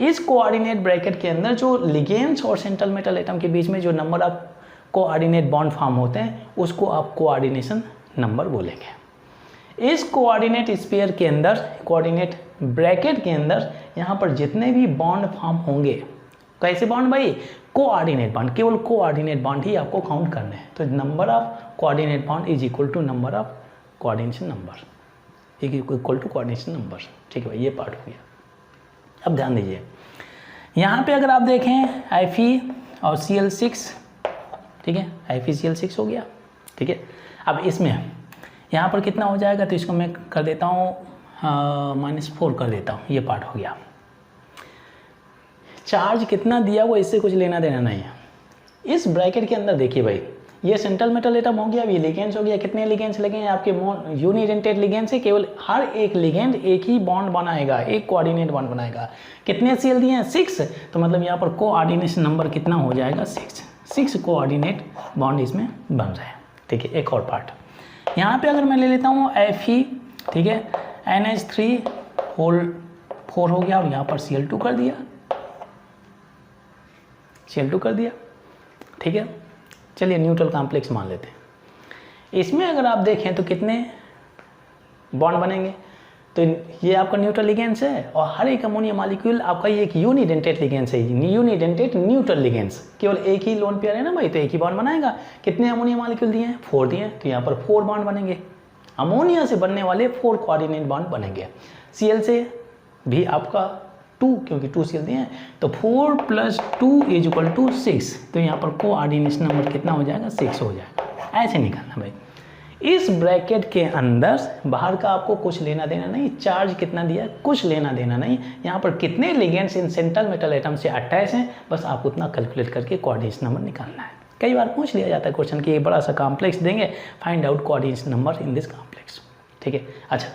इस कोऑर्डिनेट ब्रैकेट के अंदर जो लिगेंड्स और सेंट्रल मेटल एटम के बीच में जो number of coordinate bond form होते हैं उसको आप कोऑर्डिनेशन नंबर बोलेंगे। इस कोऑर्डिनेट स्फीयर के अंदर, कोऑर्डिनेट ब्रैकेट के अंदर यहाँ पर जितने भी बॉन्ड फॉर्म होंगे, कैसे बॉन्ड भाई, कोऑर्डिनेट बॉन्ड, केवल कोऑर्डिनेट बॉन्ड ही आपको काउंट करने हैं। तो number of coordinate bond is equal to number of coordination number, equal to coordination number. ठीक है भाई, ये पार्ट हो गया। अब ध्यान दीजिए, यहाँ पे अगर आप देखें Fe और Cl6, ठीक है, FeCl6 हो गया। ठीक है। अब इसमें यहाँ पर कितना हो जाएगा, तो इसको मैं कर देता हूँ -4 कर देता हूँ, ये पार्ट हो गया। चार्ज कितना दिया हुआ इससे कुछ लेना देना नहीं है। इस ब्रैकेट के अंदर देखिए भाई, ये सेंट्रल मेटल एटम हो गया, ये लिगेंड्स हो गया। कितने लिगेंड्स लगेंगे आपके, यूनिडेंटेड लिगेंड्स है, केवल हर एक लिगेंड एक ही बॉन्ड बनाएगा, एक कोऑर्डिनेट बॉन्ड बनाएगा। कितने Cl दिए हैं, 6, तो मतलब यहाँ पर कोऑर्डिनेशन नंबर कितना हो जाएगा, 6 कोऑर्डिनेट बॉन्ड इसमें बन रहे हैं। ठीक है। एक और पार्ट यहाँ पे अगर मैं ले लेता हूँ Fe, ठीक है, NH3 होल 4 हो गया, और यहाँ पर Cl2 कर दिया, Cl2 कर दिया। ठीक है। चलिए न्यूट्रल कॉम्प्लेक्स मान लेते हैं। इसमें अगर आप देखें तो कितने बॉन्ड बनेंगे, तो ये आपका न्यूट्रल लिगेंड्स है, और हर एक अमोनिया मॉलिक्यूल आपका ये एक यूनिडेंटेड लिगेंड्स है, यूनिडेंटेड न्यूट्रल लिगेंड्स, केवल एक ही लोन पेयर है ना भाई, तो एक ही बॉन्ड बनाएगा। कितने अमोनिया मॉलिक्यूल दिए हैं, 4 दिए हैं, तो यहाँ पर 4 बॉन्ड बनेंगे। अमोनिया से बनने वाले 4 कोऑर्डिनेट बॉन्ड बनेंगे। Cl से भी आपका 2, क्योंकि 2 Cl दिए हैं, तो 4 + 2 = 6, तो यहाँ पर कोऑर्डिनेशन नंबर कितना हो जाएगा, 6 हो जाएगा। ऐसे निकालना भाई। इस ब्रैकेट के अंदर बाहर का आपको कुछ लेना देना नहीं, चार्ज कितना दिया कुछ लेना देना नहीं, यहाँ पर कितने ligands in central metal atom से अटैच हैं, बस आप उतना कैलकुलेट करके कोऑर्डिनेशन नंबर निकालना है। कई बार पूछ लिया जाता है क्वेश्चन कि एक बड़ा सा कॉम्प्लेक्स देंगे, find out coordination number in this complex. ठीक है। अच्छा,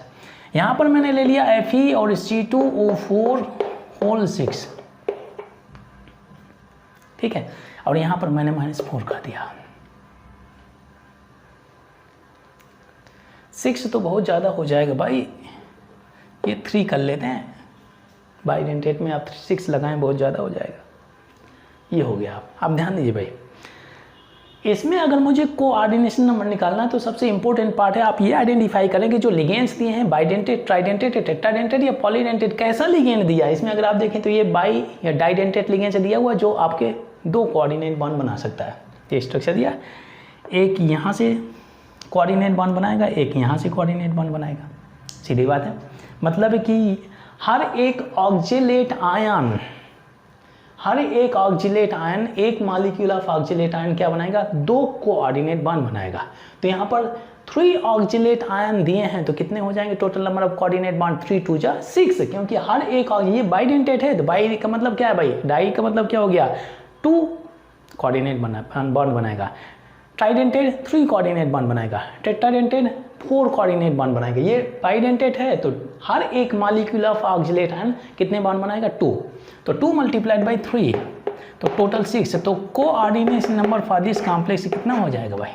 यहाँ पर मैंने ले लिया Fe और C2O4 होल 6, ठीक है, और यहाँ पर मैंने -4 कर दिया। 6 तो बहुत ज़्यादा हो जाएगा भाई, ये 3 कर लेते हैं, बाइडेंटेट में आप 6 लगाएं, बहुत ज़्यादा हो जाएगा। ये हो गया। आप ध्यान दीजिए भाई, इसमें अगर मुझे कोऑर्डिनेशन नंबर निकालना है तो सबसे इंपॉर्टेंट पार्ट है, आप ये आइडेंटिफाई करें कि जो लिगेंड्स दिए हैं, बाइडेंटेट, ट्राइडेंटेट, टेट्राडेंटेट या पॉलीडेंटेट, कैसा लिगेंड दिया है। इसमें अगर आप देखें तो ये बाई या डाइडेंटेट लिगेंड से दिया हुआ, जो आपके 2 कोऑर्डिनेट बॉन्ड बना सकता है। ये स्ट्रक्चर दिया, एक यहाँ से कोऑर्डिनेट बॉन्ड बनाएगा, एक यहाँ से कोऑर्डिनेट बॉन्ड बनाएगा। सीधी बात है, मतलब कि हर एक ऑक्जेलेट आयन, हर एक ऑक्जिलेट आयन, एक मॉलिक्यूल ऑफ ऑक्जिलेट आयन क्या बनाएगा, 2 कोऑर्डिनेट बॉन्ड बनाएगा। तो यहाँ पर 3 ऑक्जिलेट आयन दिए हैं, तो कितने हो जाएंगे total number of coordinate bond, 3 2 जा 6, क्योंकि हर एक ये बाइडेंटेट है, तो बाई का मतलब क्या है भाई, डाई का मतलब क्या हो गया, 2 कोऑर्डिनेट बॉन्ड बनाएगा। ट्राइडेंटेड 3 कोऑर्डिनेट बॉन्ड बनाएगा। टेट्राडेंटेड 4 कोऑर्डिनेट बॉन्ड बनाएगा। ये बाइडेंटेट है, तो हर एक मॉलिक्यूल ऑफ ऑक्जिलेट आयन कितने बॉन्ड बनाएगा, 2, तो 2 मल्टीप्लाइड बाई 3, तो टोटल 6, तो coordination number for this complex कितना हो जाएगा भाई,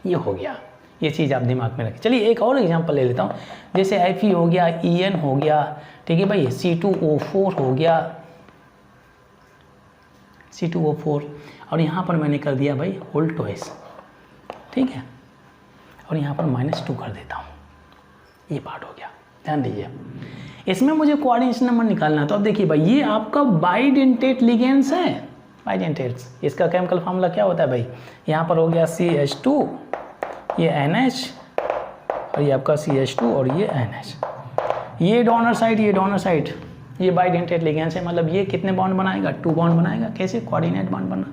ये हो गया। ये चीज़ आप दिमाग में रखें। चलिए एक और एग्जांपल ले लेता हूँ, जैसे Fe हो गया, En हो गया, ठीक है भाई, C2O4 हो गया, C2O4, और यहाँ पर मैंने कर दिया भाई होल ट्वाइस, ठीक है, और यहाँ पर -2 कर देता हूँ, ये पार्ट हो गया। ध्यान दीजिए, इसमें मुझे कोऑर्डिनेशन नंबर निकालना है। तो अब देखिए भाई, ये आपका बाइडेंटेट लिगेंड्स है, बाइडेंटेट्स, इसका केमिकल फार्मूला क्या होता है भाई, यहाँ पर हो गया CH2, ये NH, और ये आपका CH2 और ये NH, ये डोनर साइड, ये डोनर साइड, ये बाइडेंटेट लिगेंड्स है, मतलब ये कितने बॉन्ड बनाएगा, 2 बॉन्ड बनाएगा। कैसे, कोऑर्डिनेट बॉन्ड बना,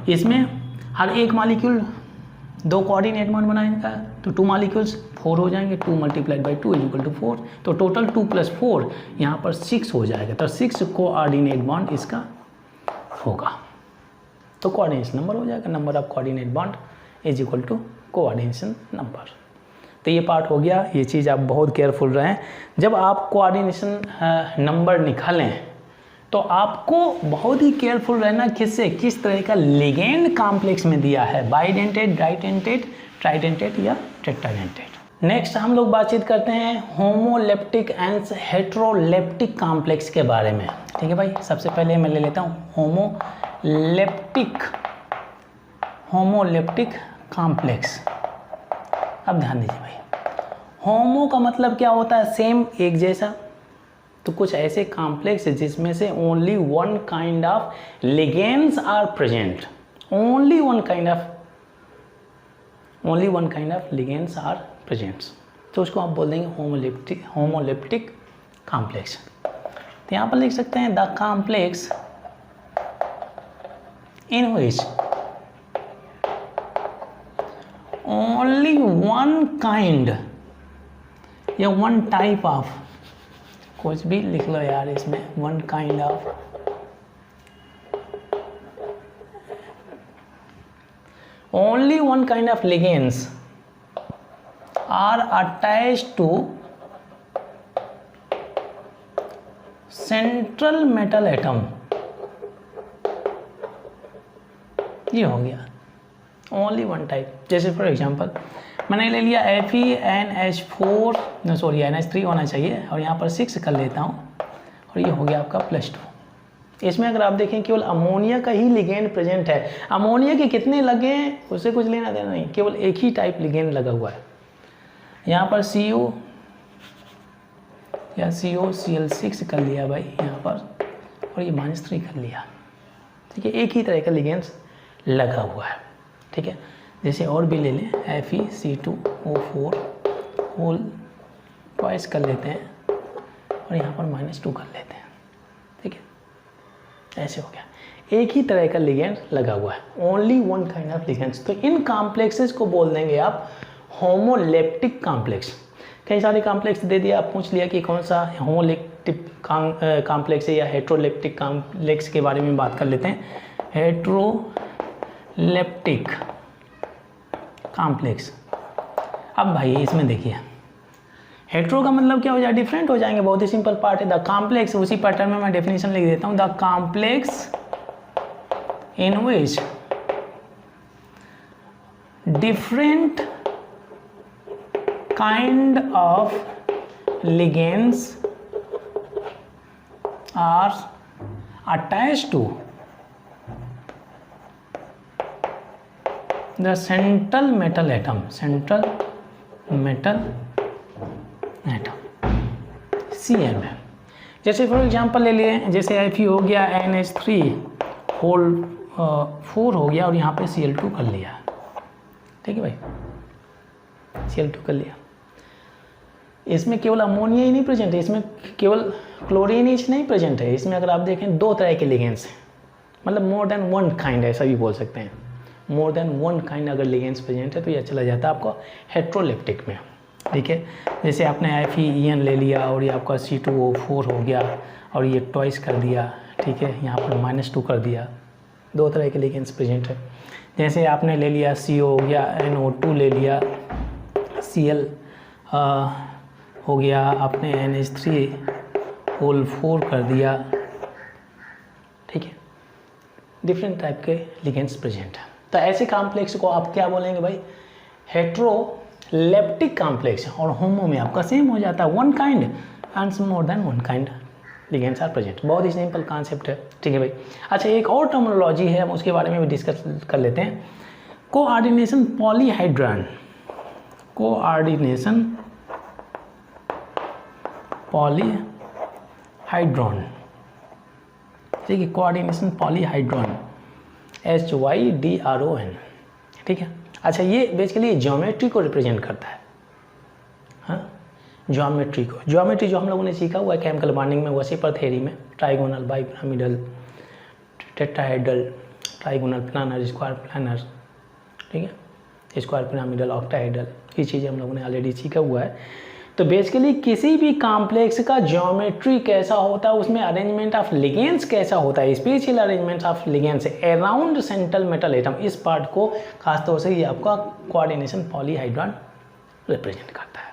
इसमें हर एक मॉलिक्यूल 2 कोऑर्डिनेट बॉन्ड बनाएगा, तो 2 मॉलिक्यूल्स 4 हो जाएंगे, 2 multiplied by 2 is equal to 4, तो टोटल 2 + 4 यहाँ पर 6 हो जाएगा, तो 6 कोऑर्डिनेट बॉन्ड इसका होगा, तो कोऑर्डिनेशन नंबर हो जाएगा, number of coordinate bond is equal to coordination number. तो ये पार्ट हो गया। ये चीज़ आप बहुत केयरफुल रहें, जब आप कोऑर्डिनेशन नंबर निकालें तो आपको बहुत ही केयरफुल रहना, किससे, किस तरह का लिगेंड कॉम्प्लेक्स में दिया है, बाइडेंटेट, डाइडेंटेट, ट्राइडेंटेट या टेट्राडेंटेट। नेक्स्ट हम लोग बातचीत करते हैं होमोलेप्टिक एंड हेट्रोलेप्टिक कॉम्प्लेक्स के बारे में, ठीक है भाई। सबसे पहले मैं ले लेता हूँ होमोलेप्टिक कॉम्प्लेक्स। अब ध्यान दीजिए भाई, होमो का मतलब क्या होता है, सेम, एक जैसा, तो कुछ ऐसे कॉम्प्लेक्स जिसमें से only one kind of ligands are present, only one kind of ligands are presents, तो उसको आप बोल देंगे होमोलेप्टिक कॉम्प्लेक्स। तो यहाँ पर लिख सकते हैं the complex in which only one kind या वन टाइप ऑफ, कुछ भी लिख लो यार इसमें, one kind of only one kind of ligands are attached to central metal atom, ये हो गया ओनली वन टाइप। जैसे फॉर एग्जांपल मैंने ले लिया FeNH4, सॉरी NH3 होना चाहिए, और यहाँ पर 6 कर लेता हूँ, और ये हो गया आपका +2। इसमें अगर आप देखें केवल अमोनिया का ही लिगेंड प्रेजेंट है, अमोनिया के कितने लगे हैं उससे कुछ लेना देना नहीं, केवल एक ही टाइप लिगेंड लगा हुआ है। यहाँ पर CO या COCl6 कर लिया भाई यहाँ पर, और ये -3 कर लिया, ठीक है, एक ही तरह का लिगेंड्स लगा हुआ है, ठीक है। जैसे और भी ले लें, FeC2O4 होल ट्वाइस कर लेते हैं, और यहाँ पर -2 कर लेते हैं, ठीक है, ऐसे हो गया, एक ही तरह का लिगेंड लगा हुआ है, only one kind of ligands. तो इन कॉम्प्लेक्सेस को बोल देंगे आप होमोलेप्टिक कॉम्प्लेक्स। कई सारे कॉम्प्लेक्स दे दिया, आप पूछ लिया कि कौन सा होमोलेप्टिक कॉम्प्लेक्स है या हेट्रोलेप्टिक कॉम्प्लेक्स के बारे में बात कर लेते हैं। हेट्रोलेप्टिक कॉम्प्लेक्स, अब भाई इसमें देखिए, हेट्रो का मतलब क्या हो जाए, डिफरेंट हो जाएंगे, बहुत ही सिंपल पार्ट है। द कॉम्प्लेक्स, उसी पैटर्न में मैं डेफिनेशन लिख देता हूँ, the complex in which different kind of ligands are attached to the central metal atom, CM है। जैसे फॉर एग्जांपल ले लिए, जैसे Fe हो गया, NH3 होल 4 हो गया, और यहाँ पे Cl2 कर लिया, ठीक है भाई, Cl2 कर लिया। इसमें केवल अमोनिया ही नहीं प्रेजेंट है, इसमें केवल क्लोरीन ही नहीं प्रेजेंट है, इसमें अगर आप देखें 2 तरह के लिगेंड्स हैं, मतलब मोर देन वन काइंड ऐसा भी बोल सकते हैं, मोर देन वन काइंड अगर लिगेंड्स प्रेजेंट है तो ये चला जाता है आपको हेट्रोलेप्टिक में, ठीक है। जैसे आपने FeN ले लिया और ये आपका C2O4 हो गया और ये ट्वाइस कर दिया, ठीक है, यहाँ पर -2 कर दिया, 2 तरह के लिगेंड्स प्रेजेंट है। जैसे आपने ले लिया CO हो गया, NO2 ले लिया, Cl हो गया, आपने NH3O4 कर दिया, ठीक है, डिफरेंट टाइप के लिगेंड्स प्रेजेंट है। तो ऐसे कॉम्प्लेक्स को आप क्या बोलेंगे भाई, हेट्रोलेप्टिक कॉम्प्लेक्स। और होमो में आपका सेम हो जाता है, one kind and more than one kind ligands are present. बहुत ही सिंपल कॉन्सेप्ट है, ठीक है भाई। अच्छा, एक और टर्मिनोलॉजी है, हम उसके बारे में भी डिस्कस कर लेते हैं। कोऑर्डिनेशन पॉलीहाइड्रॉन, कोऑर्डिनेशन पॉलीहाइड्रॉन, ठीक है, कोऑर्डिनेशन पॉलीहाइड्रॉन, HYDRON, ठीक है। अच्छा, ये बेसिकली ज्योमेट्री को रिप्रेजेंट करता है, हाँ, ज्योमेट्री को। ज्योमेट्री जो हम लोगों ने सीखा हुआ है केमिकल बॉन्डिंग में, वसीपर थ्योरी में, trigonal, bipyramidal, tetrahedral, trigonal, planar, square planar, ठीक है, स्क्वायर पिरामिडल, ऑक्टाहेड्रल, ये चीज़ें हम लोगों ने ऑलरेडी सीखा हुआ है। तो बेसिकली किसी भी कॉम्प्लेक्स का ज्योमेट्री कैसा होता है, उसमें अरेंजमेंट ऑफ लिगेंड्स कैसा होता है, special arrangement of ligands around central metal atom, इस पार्ट को खासतौर से ये आपका कोऑर्डिनेशन पॉलीहाइड्रॉन रिप्रेजेंट करता है,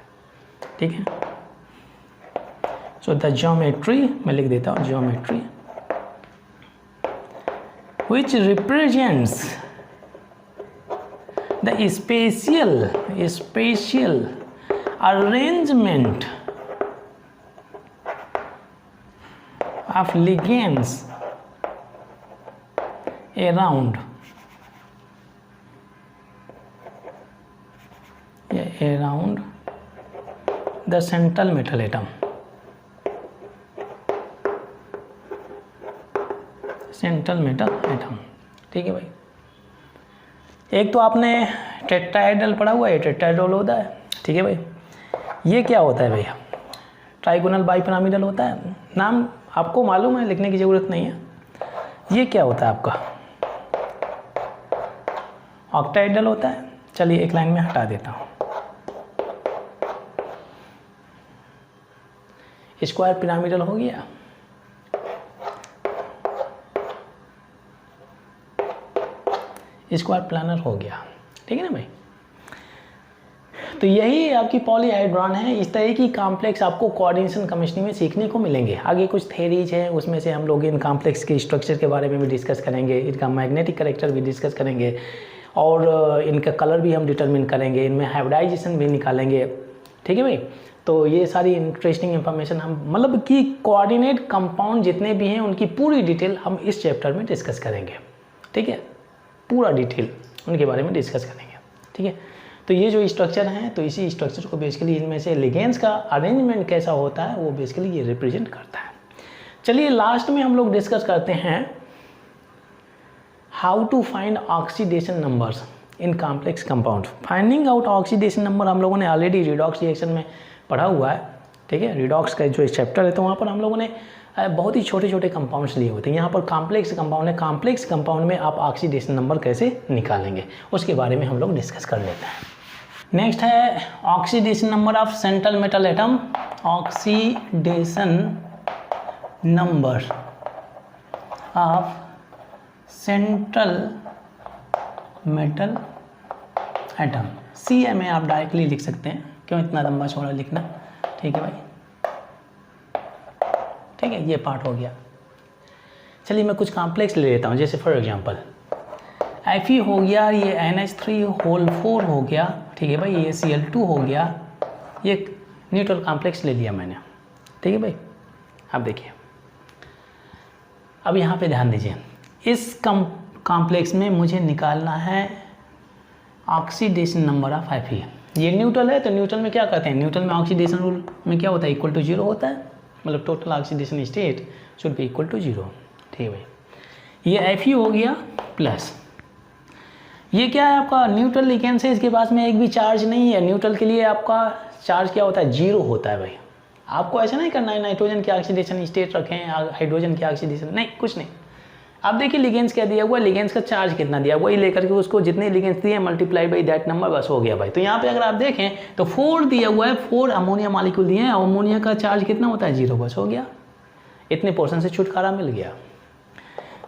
ठीक है। सो द ज्योमेट्री, मैं लिख देता हूँ, geometry which represents the spatial arrangement of ligands around the central metal atom, central metal atom, ठीक है भाई। एक तो आपने टेट्राहेड्रल पढ़ा हुआ है, टेट्राहेड्रल होता है, ठीक है भाई। ये क्या होता है भैया, ट्राइगोनल बाइपिरामिडल होता है, नाम आपको मालूम है, लिखने की ज़रूरत नहीं है। ये क्या होता है आपका, ऑक्टाहेड्रल होता है। चलिए एक लाइन में हटा देता हूँ। स्क्वायर पिरामिडल हो गया, स्क्वायर प्लानर हो गया, ठीक है ना भाई। तो यही आपकी पॉलीहाइड्रॉन है। इस तरह की कॉम्प्लेक्स आपको कोऑर्डिनेशन केमिस्ट्री में सीखने को मिलेंगे। आगे कुछ थेरीज हैं, उसमें से हम लोग इन कॉम्प्लेक्स के स्ट्रक्चर के बारे में भी डिस्कस करेंगे, इनका मैग्नेटिक कैरेक्टर भी डिस्कस करेंगे और इनका कलर भी हम डिटरमिन करेंगे, इनमें हाइब्रिडाइजेशन भी निकालेंगे, ठीक है भाई। तो ये सारी इंटरेस्टिंग इन्फॉर्मेशन हम मतलब कि कोऑर्डिनेट कंपाउंड जितने भी हैं उनकी पूरी डिटेल हम इस चैप्टर में डिस्कस करेंगे, ठीक है, पूरा डिटेल उनके बारे में डिस्कस करेंगे, ठीक है। तो ये जो स्ट्रक्चर हैं, तो इसी स्ट्रक्चर को बेसिकली इनमें से लिगेंड्स का अरेंजमेंट कैसा होता है वो बेसिकली ये रिप्रेजेंट करता है। चलिए लास्ट में हम लोग डिस्कस करते हैं how to find oxidation numbers in complex compound. Finding out oxidation number हम लोगों ने ऑलरेडी रिडॉक्स रिएक्शन में पढ़ा हुआ है, ठीक है, रिडॉक्स का जो चैप्टर है, तो वहाँ पर हम लोगों ने बहुत ही छोटे छोटे कंपाउंड्स लिए होते हैं। यहाँ पर कॉम्प्लेक्स कंपाउंड है, कॉम्प्लेक्स कंपाउंड में आप ऑक्सीडेशन नंबर कैसे निकालेंगे उसके बारे में हम लोग डिस्कस कर लेते हैं। नेक्स्ट है oxidation number of central metal atom, oxidation number of central metal atom, CMA आप डायरेक्टली लिख सकते हैं, क्यों इतना लंबा चौड़ा लिखना, ठीक है भाई, ठीक है, ये पार्ट हो गया। चलिए मैं कुछ कॉम्प्लेक्स ले लेता हूँ, जैसे फॉर एग्जांपल Fe हो गया, ये NH3O4 हो गया, ठीक है भाई, ये Cl2 हो गया, ये न्यूट्रल कॉम्प्लेक्स ले लिया मैंने, ठीक है भाई। अब देखिए, अब यहाँ पे ध्यान दीजिए, इस कॉम्प्लेक्स में मुझे निकालना है ऑक्सीडेशन नंबर ऑफ Fe। ये न्यूट्रल है, तो न्यूट्रल में क्या करते हैं, न्यूट्रल में ऑक्सीडेशन रूल में क्या होता है, इक्वल टू 0 होता है, मतलब total oxidation state should be equal to 0, ठीक है भाई। ये Fe हो गया प्लस, ये क्या है आपका न्यूट्रल लिगेंड है, इसके पास में एक भी चार्ज नहीं है। न्यूट्रल के लिए आपका चार्ज क्या होता है, 0 होता है भाई। आपको ऐसा नहीं करना है नाइट्रोजन की ऑक्सीडेशन स्टेट रखें, हाइड्रोजन की ऑक्सीडेशन, नहीं, कुछ नहीं, अब देखिए लिगेंड्स क्या दिया हुआ है, लिगेंड्स का चार्ज कितना दिया हुआ है, लेकर के उसको जितने लिगेंड्स दिए मल्टीप्लाइड बाई दैट नंबर, बस हो गया भाई। तो यहाँ पे अगर आप देखें तो 4 दिया हुआ है, 4 अमोनिया मॉलिक्यूल दिए हैं, अमोनिया का चार्ज कितना होता है 0, बस हो गया, इतने पोर्शन से छुटकारा मिल गया।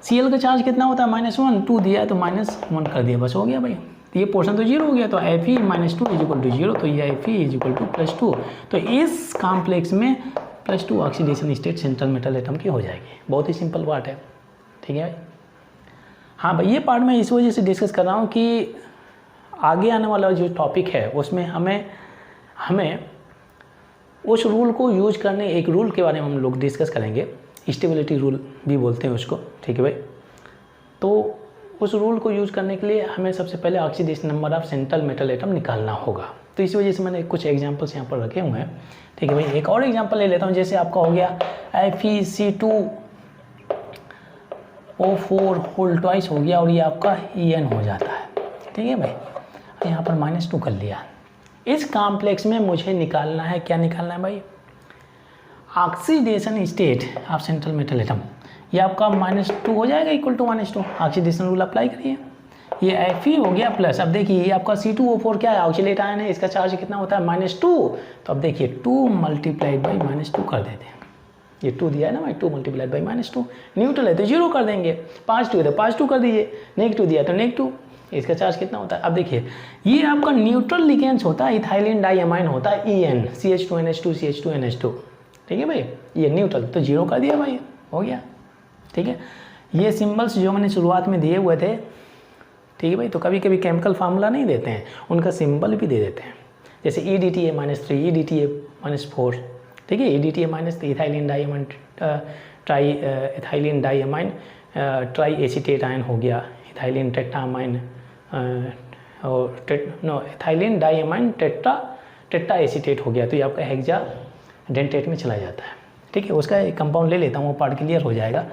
Cl का चार्ज कितना होता है -1, 2 दिया है तो -1 कर दिया, बस हो गया भाई। तो ये पोर्शन तो 0 हो गया, तो Fe - 2 = 0, तो ये Fe = +2। तो इस कॉम्प्लेक्स में +2 oxidation state central metal atom की हो जाएगी। बहुत ही सिंपल पार्ट है, ठीक है भाई। हाँ भाई, ये पार्ट मैं इस वजह से डिस्कस कर रहा हूँ कि आगे आने वाला जो टॉपिक है उसमें हमें उस रूल को यूज करने, एक रूल के बारे में हम लोग डिस्कस करेंगे, स्टेबिलिटी रूल भी बोलते हैं उसको, ठीक है भाई। तो उस रूल को यूज करने के लिए हमें सबसे पहले oxidation number of central metal atom निकालना होगा। तो इस वजह से मैंने कुछ एग्जांपल्स यहाँ पर रखे हुए हैं, ठीक है भाई। एक और एग्जांपल ले लेता हूँ, जैसे आपका हो गया FeC2O4 होल ट्वाइस हो गया और ये आपका En हो जाता है, ठीक है भाई। यहाँ पर -2 कर लिया। इस कॉम्प्लेक्स में मुझे निकालना है, क्या निकालना है भाई, oxidation state of central metal atom. ये आपका -2 हो जाएगा, equal to -2, oxidation rule apply करिए। ये Fe हो गया प्लस, अब देखिए ये आपका C2O4 क्या है, ऑक्सीडेट आयन है, इसका चार्ज कितना होता है -2, तो अब देखिए 2 मल्टीप्लाइड बाई -2 कर देते हैं। ये 2 दिया है ना भाई, 2 मल्टीप्लाइड बाई -2, न्यूट्रल है तो 0 कर देंगे, +2 है तो +2 कर दीजिए, -2 दिया तो -2, इसका चार्ज कितना होता है। अब देखिए ये आपका न्यूट्रल लिगेंड्स होता है, इथाइलिन डाइअमाइन होता है En, CH2NH2 CH2NH2, ठीक है भाई। ये न्यूट्रल तो 0 कर दिया भाई, हो गया, ठीक है। ये सिंबल्स जो मैंने शुरुआत में दिए हुए थे, ठीक है भाई, तो कभी कभी केमिकल फार्मूला नहीं देते हैं, उनका सिंबल भी दे देते हैं, जैसे EDTA -3, EDTA -4, ठीक है। EDTA -3 ethylene diamine ethylene diamine try acetate ion हो गया, इथाइलिन टेट्रामाइन और इथाइलिन डाइअमाइन टेट्रा एसीटेट हो गया, तो ये आपका हेक्सा डेंटेट में चला जाता है, ठीक है। उसका एक कंपाउंड ले लेता हूँ, वो पार्ट क्लियर हो जाएगा।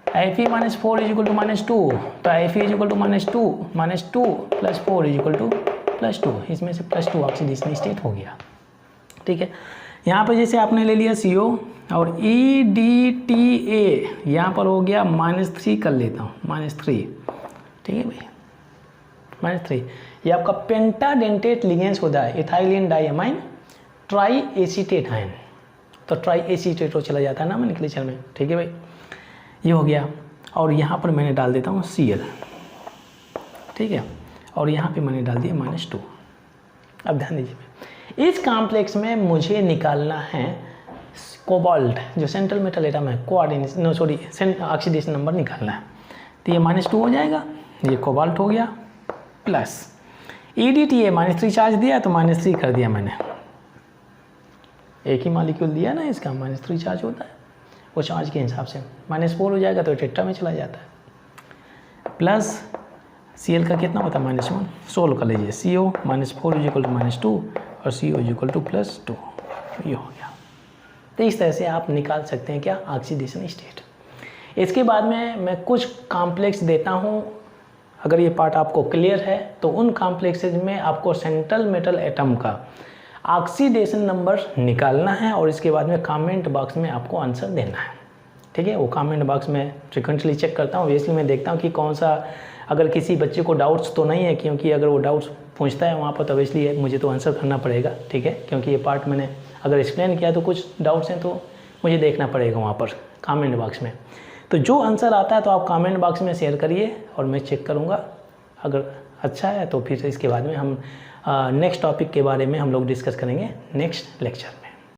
Fe - 4 = -2, तो Fe = -2 + 4 = +2, इसमें से +2 ऑक्सीडेशन स्टेट हो गया, ठीक है। यहाँ पर जैसे आपने ले लिया CO और EDTA, यहाँ पर हो गया -3 कर लेता हूँ, -3, ठीक है भाई, -3। ये आपका पेंटाडेंटेट लिगेंड्स होता है, ethylene diamine try acetate ion, तो ट्राई एसीटेट हो चला जाता है ना नोमेनक्लेचर में, ठीक है भाई। ये हो गया और यहाँ पर मैंने डाल देता हूँ Cl, ठीक है, और यहाँ पे मैंने डाल दिया -2। अब ध्यान दीजिए, इस कॉम्प्लेक्स में मुझे निकालना है कोबाल्ट, जो सेंट्रल मेटल एटम है, ऑक्सीडेशन नंबर निकालना है। तो ये -2 हो जाएगा, ये कोबाल्ट हो गया, प्लस EDTA -3 चार्ज दिया तो -3 कर दिया मैंने, एक ही मॉलिक्यूल दिया ना इसका, -3 चार्ज होता है वो चार्ज के हिसाब से, -4 हो जाएगा तो टेट्रा में चला जाता है, प्लस Cl का कितना होता है -1, सोल्व कर लीजिए, CO -4 = -2 और CO = +2, ये हो गया। तो इस तरह से आप निकाल सकते हैं क्या, ऑक्सीडेशन स्टेट। इसके बाद में मैं कुछ कॉम्प्लेक्स देता हूँ, अगर ये पार्ट आपको क्लियर है तो उन कॉम्प्लेक्सेज में आपको सेंट्रल मेटल एटम का ऑक्सीडेशन नंबर निकालना है और इसके बाद में कमेंट बॉक्स में आपको आंसर देना है, ठीक है। वो कमेंट बॉक्स में फ्रिक्वेंटली चेक करता हूँ, इसलिए मैं देखता हूँ कि कौन सा, अगर किसी बच्चे को डाउट्स तो नहीं है, क्योंकि अगर वो डाउट्स पूछता है वहाँ पर तो इसलिए मुझे तो आंसर करना पड़ेगा, ठीक है, क्योंकि ये पार्ट मैंने अगर एक्सप्लेन किया तो कुछ डाउट्स हैं तो मुझे देखना पड़ेगा वहाँ पर कमेंट बॉक्स में। तो जो आंसर आता है तो आप कमेंट बॉक्स में शेयर करिए और मैं चेक करूँगा, अगर अच्छा है तो फिर इसके बाद में हम नेक्स्ट टॉपिक के बारे में हम लोग डिस्कस करेंगे नेक्स्ट लेक्चर।